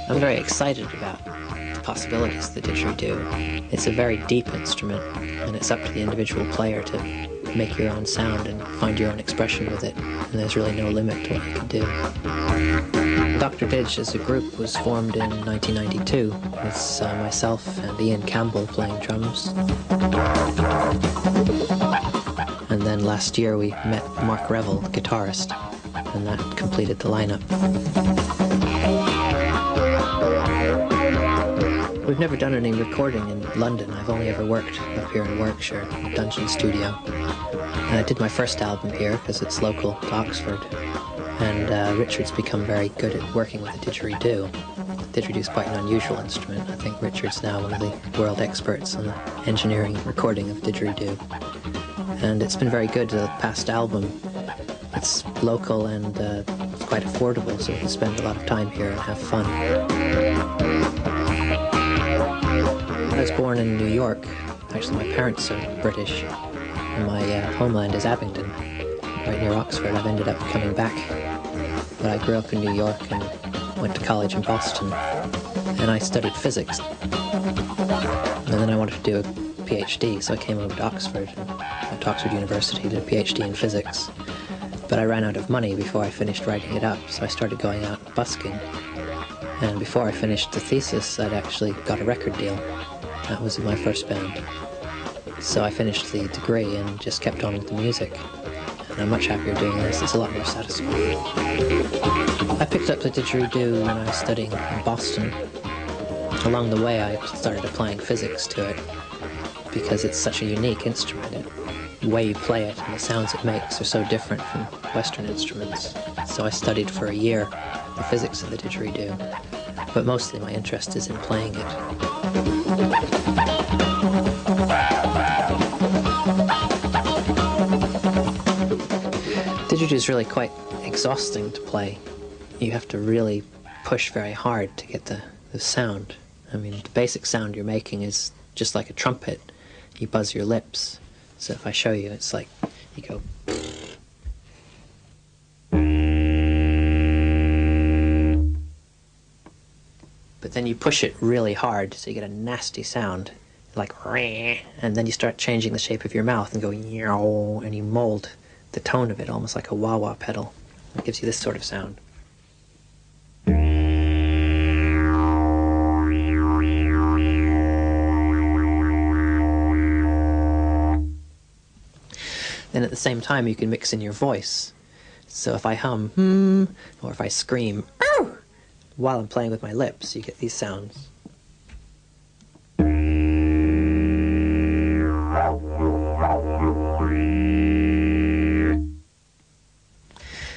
I'm very excited about the possibilities of the didgeridoo. It's a very deep instrument, and it's up to the individual player to make your own sound and find your own expression with it, and there's really no limit to what you can do. Dr. Didge as a group was formed in 1992 with myself and Ian Campbell playing drums. And then last year we met Mark Revel, the guitarist, and that completed the lineup. We've never done any recording in London. I've only ever worked up here in Warwickshire, in the Dungeon Studio. And I did my first album here because it's local to Oxford. And Richard's become very good at working with the didgeridoo. The didgeridoo is quite an unusual instrument. I think Richard's now one of the world experts on the engineering and recording of didgeridoo. And it's been very good. The past album, it's local and it's quite affordable, so you can spend a lot of time here and have fun. I was born in New York. Actually, my parents are British, and my homeland is Abingdon, right near Oxford. I've ended up coming back, but I grew up in New York and went to college in Boston, and I studied physics. And then I wanted to do a PhD, so I came over to Oxford, and went to Oxford University, did a PhD in physics. But I ran out of money before I finished writing it up, so I started going out busking. And before I finished the thesis, I'd actually got a record deal. That was my first band. So I finished the degree and just kept on with the music. And I'm much happier doing this. It's a lot more satisfying. I picked up the didgeridoo when I was studying in Boston. Along the way, I started applying physics to it because it's such a unique instrument. The way you play it and the sounds it makes are so different from Western instruments. So I studied for a year the physics of the didgeridoo, but mostly my interest is in playing it. Didgeridoo is really quite exhausting to play. You have to really push very hard to get the sound. I mean, the basic sound you're making is just like a trumpet. You buzz your lips. So if I show you, it's like you go. But then you push it really hard, so you get a nasty sound, like, and then you start changing the shape of your mouth and go, and you mold the tone of it, almost like a wah-wah pedal. It gives you this sort of sound. Then at the same time, you can mix in your voice. So if I hum, or if I scream, ow, while I'm playing with my lips, you get these sounds.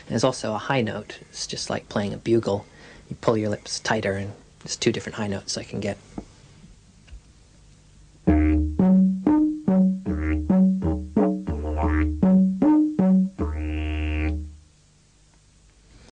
There's also a high note. It's just like playing a bugle. You pull your lips tighter, and there's two different high notes I can get.